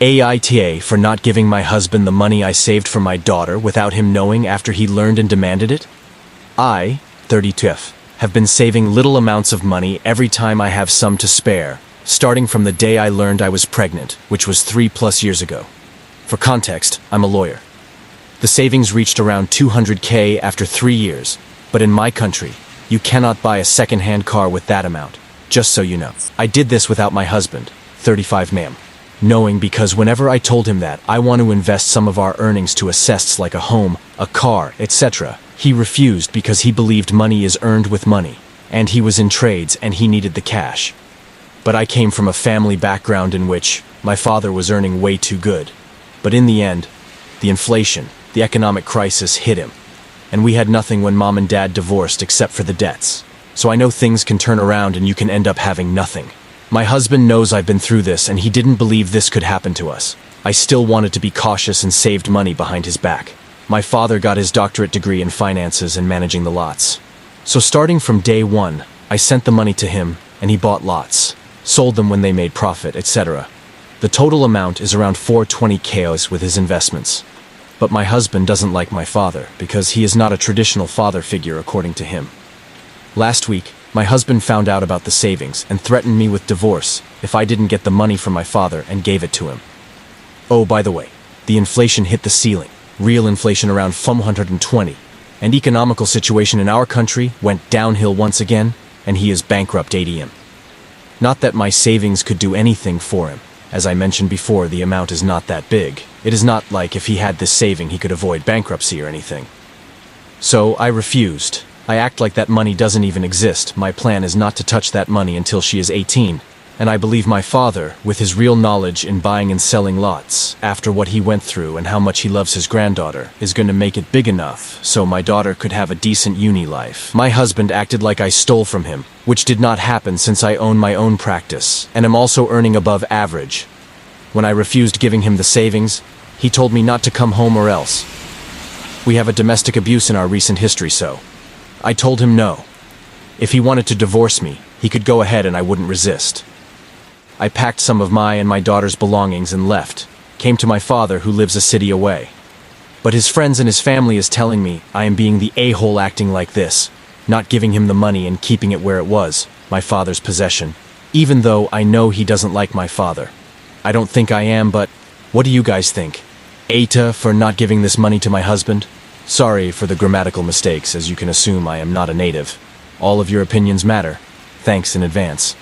AITA for not giving my husband the money I saved for my daughter without him knowing after he learned and demanded it? I, 32, have been saving little amounts of money every time I have some to spare, starting from the day I learned I was pregnant, which was 3+ years ago. For context, I'm a lawyer. The savings reached around 200K after 3 years, but in my country, you cannot buy a second-hand car with that amount, just so you know. I did this without my husband, 35 ma'am, knowing because whenever I told him that I want to invest some of our earnings to assets like a home, a car, etc., he refused because he believed money is earned with money, and he was in trades and he needed the cash. But I came from a family background in which my father was earning way too good. But in the end, the inflation, the economic crisis hit him, and we had nothing when mom and dad divorced except for the debts. So I know things can turn around and you can end up having nothing. My husband knows I've been through this and he didn't believe this could happen to us. I still wanted to be cautious and saved money behind his back. My father got his doctorate degree in finances and managing the lots. So starting from day one, I sent the money to him and he bought lots, sold them when they made profit, etc. The total amount is around 420K with his investments. But my husband doesn't like my father because he is not a traditional father figure according to him. Last week, my husband found out about the savings and threatened me with divorce if I didn't get the money from my father and gave it to him. Oh, by the way, the inflation hit the ceiling, real inflation around 120, and economical situation in our country went downhill once again, and he is bankrupt ATM. Not that my savings could do anything for him. As I mentioned before, the amount is not that big. It is not like if he had this saving he could avoid bankruptcy or anything. So I refused. I act like that money doesn't even exist. My plan is not to touch that money until she is 18. And I believe my father, with his real knowledge in buying and selling lots, after what he went through and how much he loves his granddaughter, is going to make it big enough so my daughter could have a decent uni life. My husband acted like I stole from him, which did not happen since I own my own practice, and am also earning above average. When I refused giving him the savings, he told me not to come home or else. We have a domestic abuse in our recent history, so I told him no. If he wanted to divorce me, he could go ahead and I wouldn't resist. I packed some of my and my daughter's belongings and left, came to my father who lives a city away. But his friends and his family is telling me I am being the a-hole acting like this, not giving him the money and keeping it where it was, my father's possession, even though I know he doesn't like my father. I don't think I am, but what do you guys think? AITA for not giving this money to my husband? Sorry for the grammatical mistakes, as you can assume I am not a native. All of your opinions matter. Thanks in advance.